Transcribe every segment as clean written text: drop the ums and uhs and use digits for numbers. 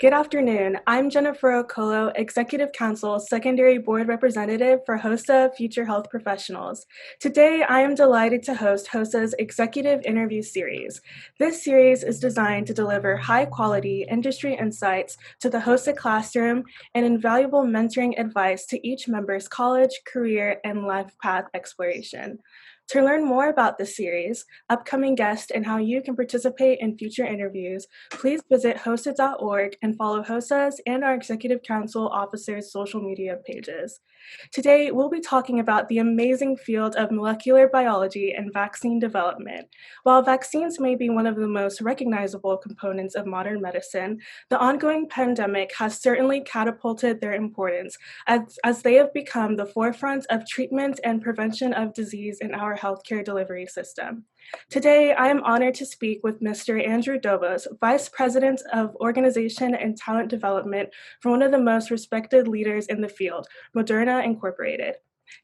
Good afternoon. I'm Jennifer Okolo, Executive Council Secondary Board Representative for HOSA-Future Health Professionals. Today, I am delighted to host HOSA's Executive Interview Series. This series is designed to deliver high-quality industry insights to the HOSA classroom and invaluable mentoring advice to each member's college, career, and life path exploration. To learn more about this series, upcoming guests, and how you can participate in future interviews, please visit HOSA.org and follow HOSA's and our Executive Council officers' social media pages. Today, we'll be talking about the amazing field of molecular biology and vaccine development. While vaccines may be one of the most recognizable components of modern medicine, the ongoing pandemic has certainly catapulted their importance as they have become the forefront of treatment and prevention of disease in our healthcare delivery system. Today, I am honored to speak with Mr. Andrew Dobos, Vice President of Organization and Talent Development for one of the most respected leaders in the field, Moderna Incorporated.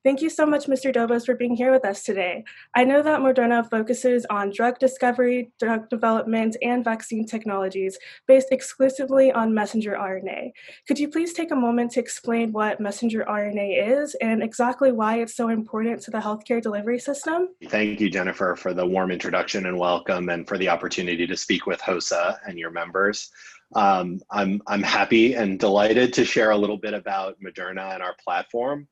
Thank you so much, Mr. Dobos, for being here with us today. I know that Moderna focuses on drug discovery, drug development, and vaccine technologies based exclusively on messenger RNA. Could you please take a moment to explain what messenger RNA is and exactly why it's so important to the healthcare delivery system? Thank you, Jennifer, for the warm introduction and welcome, and for the opportunity to speak with HOSA and your members. I'm happy and delighted to share a little bit about Moderna and our platform.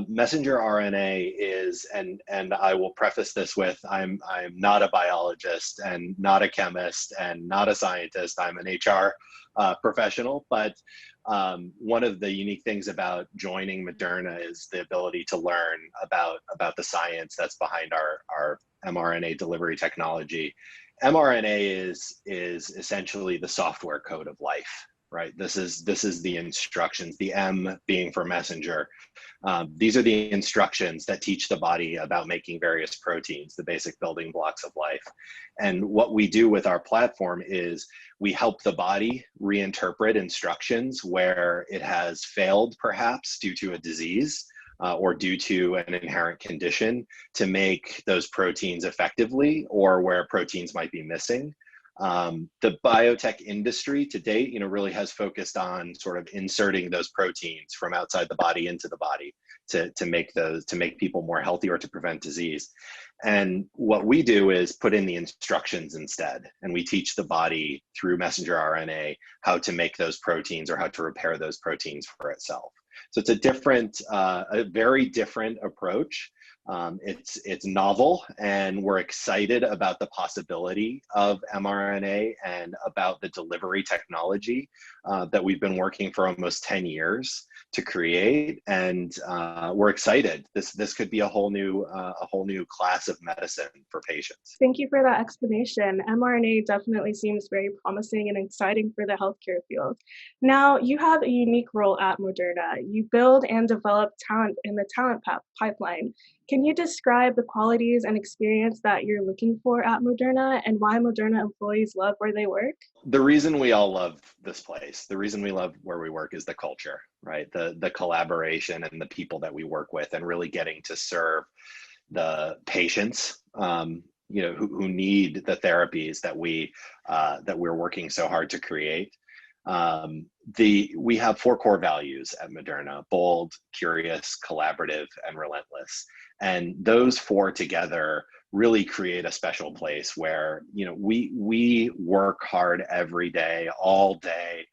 Messenger RNA is, and I will preface this with, I'm not a biologist and not a chemist and not a scientist. I'm an HR professional, but one of the unique things about joining Moderna is the ability to learn about the science that's behind our mRNA delivery technology. mRNA is essentially the software code of life, right? This is the instructions, the M being for messenger. These are the instructions that teach the body about making various proteins, the basic building blocks of life. And what we do with our platform is we help the body reinterpret instructions where it has failed, perhaps due to a disease or due to an inherent condition, to make those proteins effectively, or where proteins might be missing. The biotech industry to date, really has focused on sort of inserting those proteins from outside the body into the body to make people more healthy or to prevent disease. And what we do is put in the instructions instead, and we teach the body through messenger RNA how to make those proteins or how to repair those proteins for itself. So it's a very different approach. It's novel, and we're excited about the possibility of mRNA and about the delivery technology that we've been working for almost 10 years to create. And we're excited. This could be a whole new class of medicine for patients. Thank you for that explanation. mRNA definitely seems very promising and exciting for the healthcare field. Now, you have a unique role at Moderna. You build and develop talent in the talent pipeline. Can you describe the qualities and experience that you're looking for at Moderna and why Moderna employees love where they work? The reason we all love this place, the reason we love where we work, is the culture, right? The collaboration and the people that we work with, and really getting to serve the patients, who need the therapies that we're working so hard to create. We have 4 core values at Moderna: bold, curious, collaborative, and relentless. And those 4 together really create a special place where, we work hard every day, all day,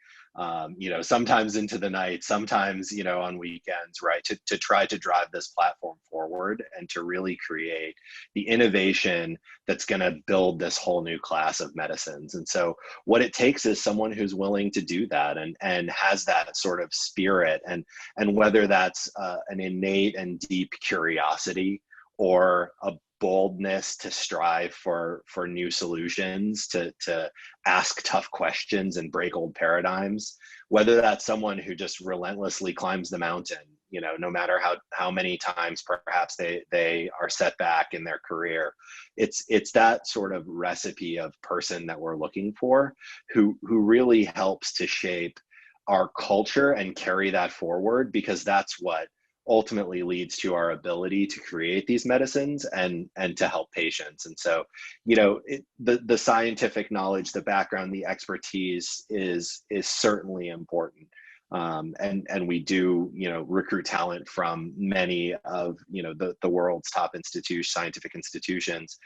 sometimes into the night, sometimes, on weekends, right, to try to drive this platform forward and to really create the innovation that's going to build this whole new class of medicines. And so what it takes is someone who's willing to do that and has that sort of spirit, and whether that's an innate and deep curiosity or a boldness to strive for new solutions, to ask tough questions and break old paradigms, whether that's someone who just relentlessly climbs the mountain, no matter how many times perhaps they are set back in their career. It's that sort of recipe of person that we're looking for, who really helps to shape our culture and carry that forward, because that's what ultimately leads to our ability to create these medicines and to help patients. And so, the scientific knowledge, the background, the expertise is certainly important. And we do, recruit talent from many of, the world's top scientific institutions.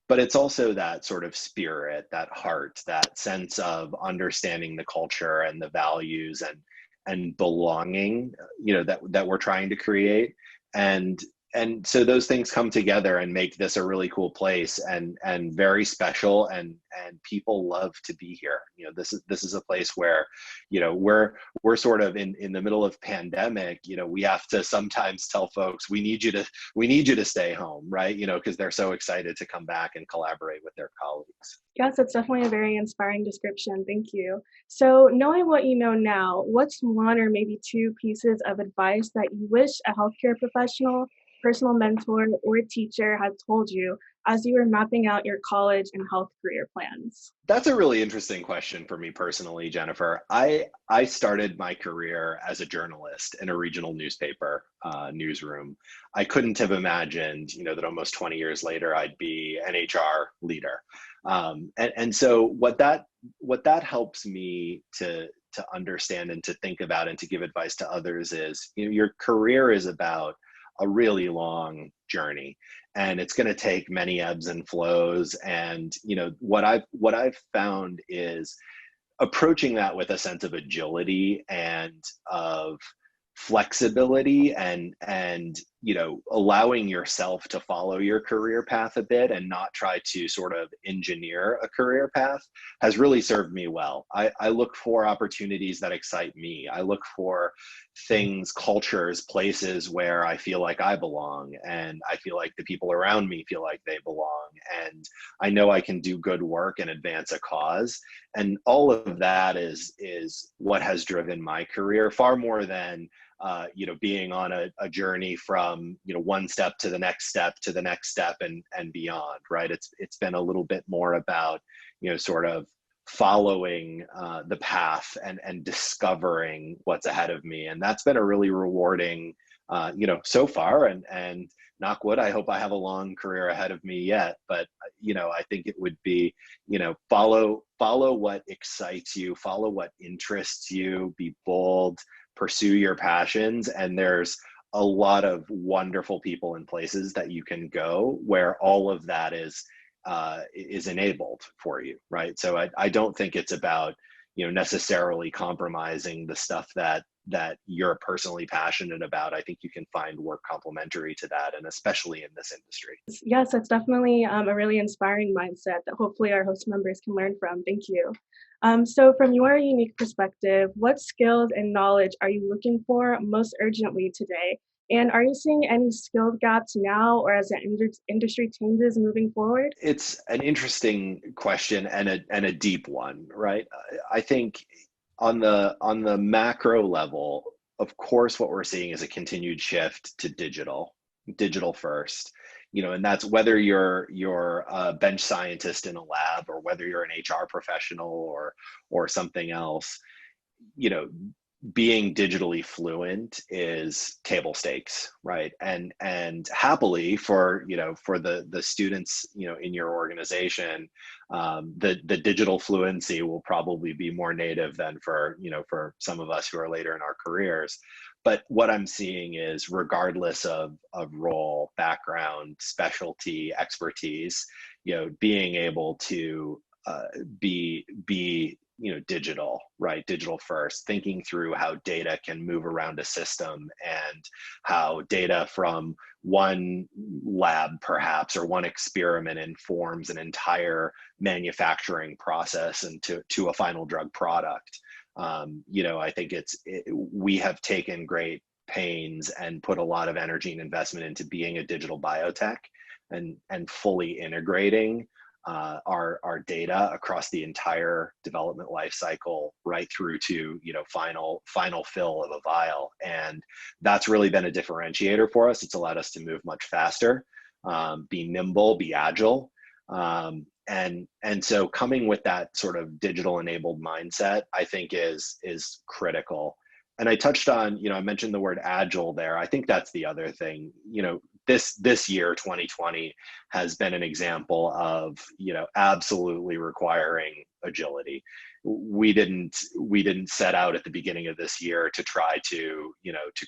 But it's also that sort of spirit, that heart, that sense of understanding the culture and the values and belonging, that we're trying to create. And so those things come together and make this a really cool place and very special, and people love to be here. This is a place where, we're sort of in the middle of pandemic. We have to sometimes tell folks we need you to stay home, right? Because they're so excited to come back and collaborate with their colleagues. Yes, it's definitely a very inspiring description. Thank you. So, knowing what you know now, what's one or maybe two pieces of advice that you wish a healthcare professional, personal mentor, or teacher had told you as you were mapping out your college and health career plans? That's a really interesting question for me personally, Jennifer. I started my career as a journalist in a regional newspaper newsroom. I couldn't have imagined, that almost 20 years later I'd be an HR leader. And so what that helps me to understand and to think about and to give advice to others is, your career is about a really long journey, and it's going to take many ebbs and flows. And what I've found is approaching that with a sense of agility and of flexibility, and allowing yourself to follow your career path a bit and not try to sort of engineer a career path has really served me well. I look for opportunities that excite me. I look for things, cultures, places where I feel like I belong, and I feel like the people around me feel like they belong, and I know I can do good work and advance a cause. And all of that is what has driven my career, far more than being on a journey from, one step to the next step to the next step and beyond, right? It's been a little bit more about, sort of following the path and discovering what's ahead of me. And that's been a really rewarding, so far, and knock wood, I hope I have a long career ahead of me yet. But, I think it would be, follow what excites you, follow what interests you, be bold, pursue your passions. And there's a lot of wonderful people and places that you can go where all of that is enabled for you, right? So I don't think it's about, necessarily compromising the stuff that you're personally passionate about. I think you can find work complementary to that, and especially in this industry. Yes, that's definitely a really inspiring mindset that hopefully our host members can learn from. Thank you. So, from your unique perspective, what skills and knowledge are you looking for most urgently today? And are you seeing any skilled gaps now or as the industry changes moving forward? It's an interesting question and a deep one, right? I think on the macro level, of course, what we're seeing is a continued shift to digital first. And that's whether you're a bench scientist in a lab, or whether you're an HR professional or something else. Being digitally fluent is table stakes, right? And happily for the students in your organization, the digital fluency will probably be more native than for some of us who are later in our careers. But what I'm seeing is, regardless of role, background, specialty, expertise, being able to be digital, right? Digital first, thinking through how data can move around a system, and how data from one lab perhaps, or one experiment, informs an entire manufacturing process and to a final drug product. I think we have taken great pains and put a lot of energy and investment into being a digital biotech, and fully integrating our data across the entire development life cycle, right through to final fill of a vial. And that's really been a differentiator for us. It's allowed us to move much faster, be nimble, be agile. And so coming with that sort of digital enabled mindset, I think is critical. and I touched on, I mentioned the word agile there. I think that's the other thing. This year, 2020, has been an example of, absolutely requiring agility. We didn't set out at the beginning of this year to try to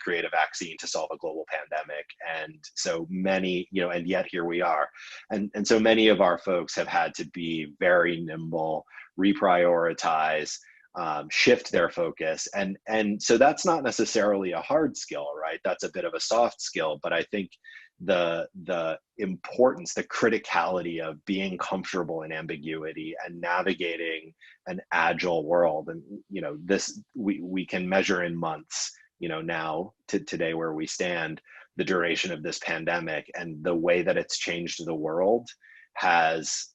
create a vaccine to solve a global pandemic. And so many, and yet here we are. And so many of our folks have had to be very nimble, reprioritize, shift their focus, and so that's not necessarily a hard skill, right? That's a bit of a soft skill, but I think the importance, the criticality of being comfortable in ambiguity and navigating an agile world, and this we can measure in months, now to today where we stand, the duration of this pandemic and the way that it's changed the world has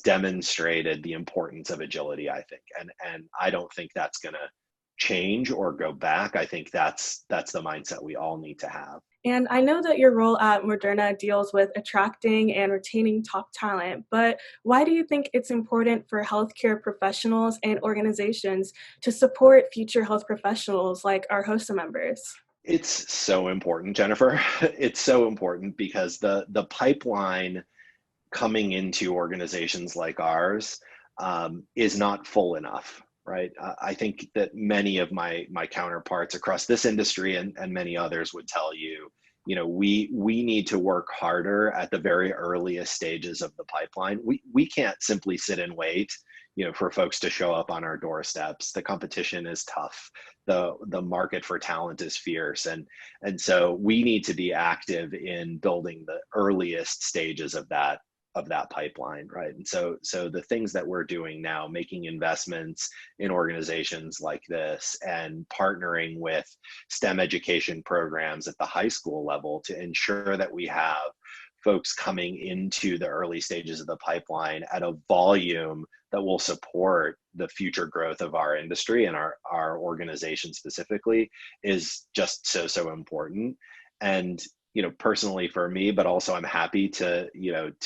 demonstrated the importance of agility, I think. And I don't think that's going to change or go back. I think that's the mindset we all need to have. And I know that your role at Moderna deals with attracting and retaining top talent, but why do you think it's important for healthcare professionals and organizations to support future health professionals like our HOSA members? It's so important, Jennifer. It's so important because the pipeline coming into organizations like ours is not full enough, right? I think that many of my counterparts across this industry and many others would tell you, we need to work harder at the very earliest stages of the pipeline. We can't simply sit and wait, for folks to show up on our doorsteps. The competition is tough. The market for talent is fierce, and so we need to be active in building the earliest stages of that pipeline, right? And so the things that we're doing now, making investments in organizations like this and partnering with STEM education programs at the high school level to ensure that we have folks coming into the early stages of the pipeline at a volume that will support the future growth of our industry and our organization specifically is just so important. And personally for me, but also I'm happy to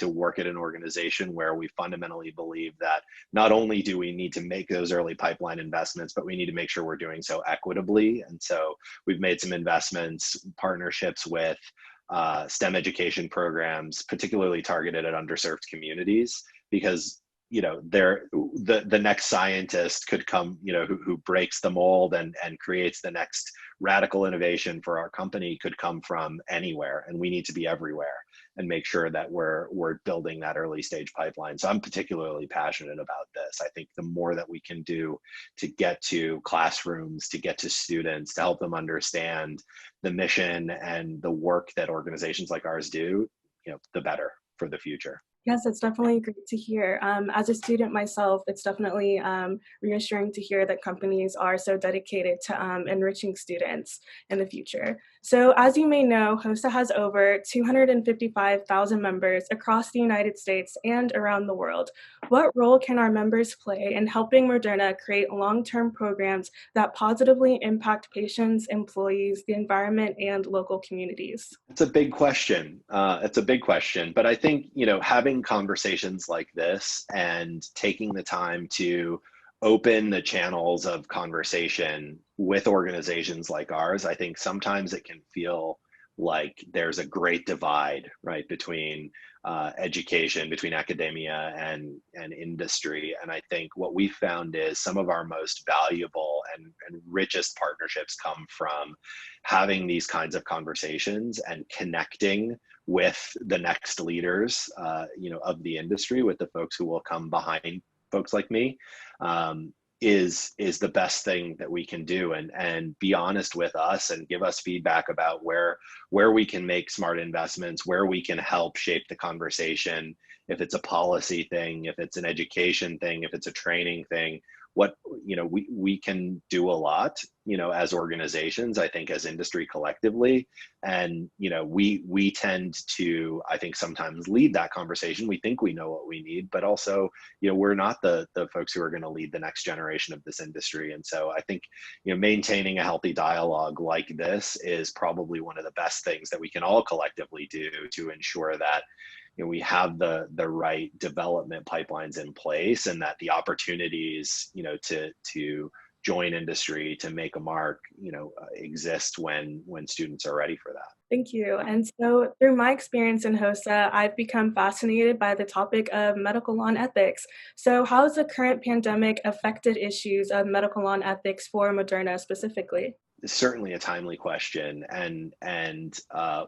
work at an organization where we fundamentally believe that not only do we need to make those early pipeline investments, but we need to make sure we're doing so equitably. And so we've made some investments, partnerships with STEM education programs, particularly targeted at underserved communities, because the next scientist could come, who breaks the mold and creates the next radical innovation for our company could come from anywhere, and we need to be everywhere and make sure that we're building that early stage pipeline. So I'm particularly passionate about this. I think the more that we can do to get to classrooms, to get to students, to help them understand the mission and the work that organizations like ours do, the better for the future. Yes, it's definitely great to hear. As a student myself, it's definitely reassuring to hear that companies are so dedicated to enriching students in the future. So as you may know, HOSA has over 255,000 members across the United States and around the world. What role can our members play in helping Moderna create long-term programs that positively impact patients, employees, the environment, and local communities? It's a big question. It's a big question, but I think, having conversations like this and taking the time to open the channels of conversation with organizations like ours, I think sometimes it can feel like there's a great divide, right, between education, between academia and industry. And I think what we found is some of our most valuable and richest partnerships come from having these kinds of conversations and connecting with the next leaders, of the industry, with the folks who will come behind folks like me. Is the best thing that we can do, and be honest with us and give us feedback about where we can make smart investments, where we can help shape the conversation, if it's a policy thing, if it's an education thing, if it's a training thing. We can do a lot, as organizations, I think, as industry collectively. And, we tend to, I think, sometimes lead that conversation. We think we know what we need, but also, we're not the folks who are going to lead the next generation of this industry. And so I think, maintaining a healthy dialogue like this is probably one of the best things that we can all collectively do to ensure that we have the right development pipelines in place, and that the opportunities, to join industry to make a mark, exist when students are ready for that. Thank you. And so, through my experience in HOSA, I've become fascinated by the topic of medical law and ethics. So, how has the current pandemic affected issues of medical law and ethics for Moderna specifically? It's certainly a timely question, and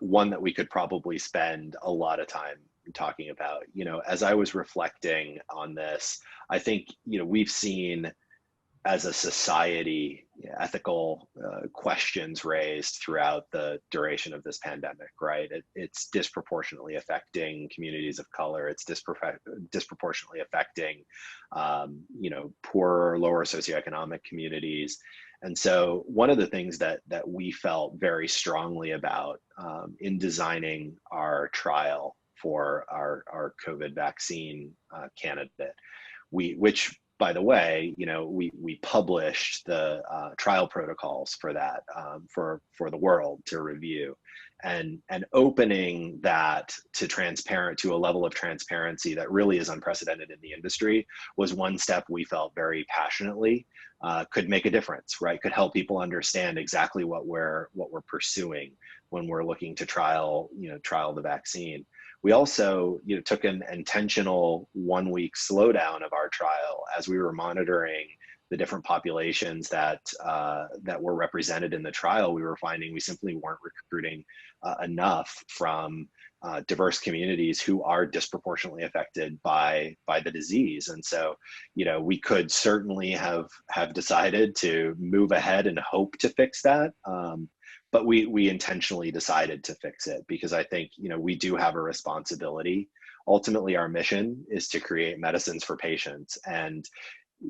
one that we could probably spend a lot of time talking about. As I was reflecting on this, I think we've seen as a society ethical questions raised throughout the duration of this pandemic, right? It's disproportionately affecting communities of color. It's disproportionately affecting, poorer, lower socioeconomic communities. And so one of the things that we felt very strongly about in designing our trial for our COVID vaccine candidate, which by the way, we published the trial protocols for that for the world to review, and opening that to a level of transparency that really is unprecedented in the industry was one step we felt very passionately could make a difference, right? Could help people understand exactly what we're pursuing when we're looking to trial the vaccine. We also took an intentional 1-week slowdown of our trial as we were monitoring the different populations that were represented in the trial. We were finding we simply weren't recruiting enough from diverse communities who are disproportionately affected by the disease. And so, we could certainly have decided to move ahead and hope to fix that. But we intentionally decided to fix it because I think, we do have a responsibility. Ultimately, our mission is to create medicines for patients, and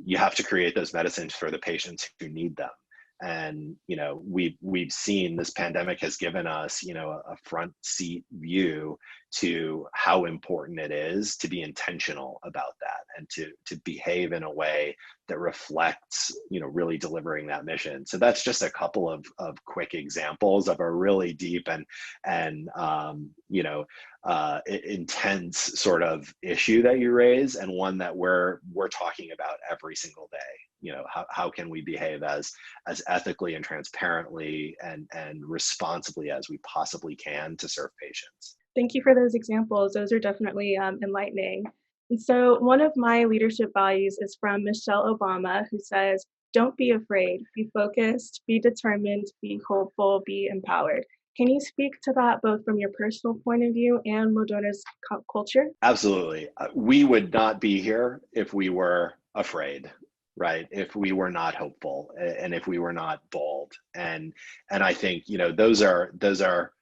you have to create those medicines for the patients who need them. And we've seen this pandemic has given us a front seat view to how important it is to be intentional about that and to behave in a way that reflects really delivering that mission. So that's just a couple of quick examples of a really deep and intense sort of issue that you raise, and one that we're talking about every single day. How can we behave as ethically and transparently and responsibly as we possibly can to serve patients. Thank you for those examples. Those are definitely enlightening. And so, one of my leadership values is from Michelle Obama, who says, "Don't be afraid, be focused, be determined, be hopeful, be empowered." Can you speak to that both from your personal point of view and Moderna's culture? Absolutely. We would not be here if we were afraid, right? If we were not hopeful and if we were not bold. And I think, those are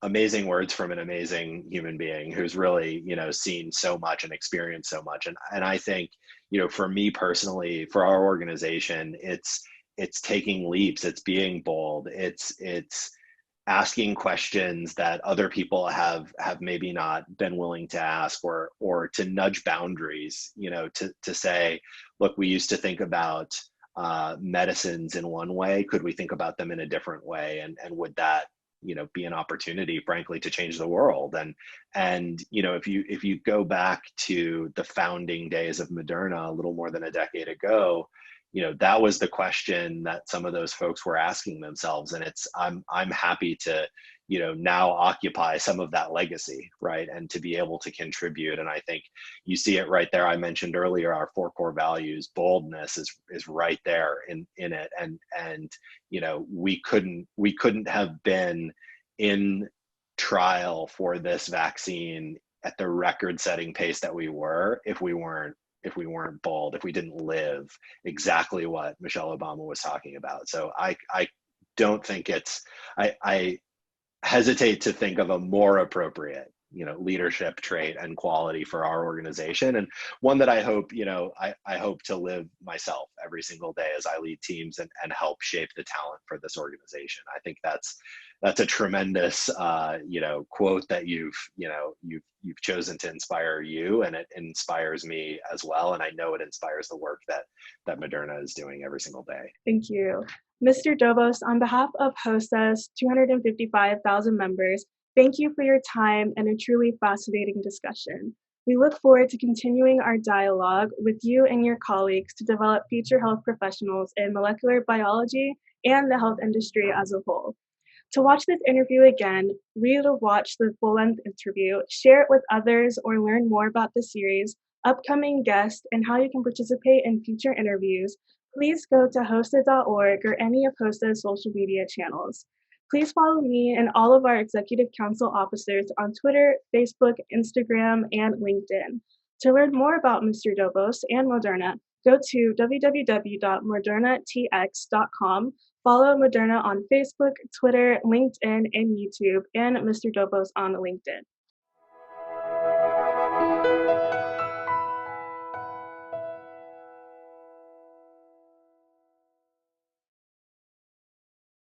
amazing words from an amazing human being who's really, seen so much and experienced so much. And I think, for me personally, for our organization, it's taking leaps, it's being bold, it's asking questions that other people have maybe not been willing to ask, or to nudge boundaries, to say, look, we used to think about medicines in one way. Could we think about them in a different way? And would that be an opportunity, frankly, to change the world? And if you go back to the founding days of Moderna a little more than a decade ago, that was the question that some of those folks were asking themselves. And I'm happy to now occupy some of that legacy, right? And to be able to contribute. And I think you see it right there. I mentioned earlier our 4 core values. Boldness is right there in it. And we couldn't have been in trial for this vaccine at the record-setting pace that we were if we weren't bold, if we didn't live exactly what Michelle Obama was talking about. So I don't think I hesitate to think of a more appropriate leadership trait and quality for our organization, and one that I hope I hope to live myself every single day as I lead teams and help shape the talent for this organization. I think that's a tremendous quote that you've chosen to inspire you, and it inspires me as well, and I know it inspires the work that Moderna is doing every single day. Thank you. Mr. Dobos, on behalf of HOSA's 255,000 members, thank you for your time and a truly fascinating discussion. We look forward to continuing our dialogue with you and your colleagues to develop future health professionals in molecular biology and the health industry as a whole. To watch this interview again, read or watch the full-length interview, share it with others, or learn more about the series, upcoming guests, and how you can participate in future interviews, please go to HOSA.org or any of HOSA's social media channels. Please follow me and all of our Executive Council officers on Twitter, Facebook, Instagram, and LinkedIn. To learn more about Mr. Dobos and Moderna, go to www.modernatx.com. Follow Moderna on Facebook, Twitter, LinkedIn, and YouTube, and Mr. Dobos on LinkedIn.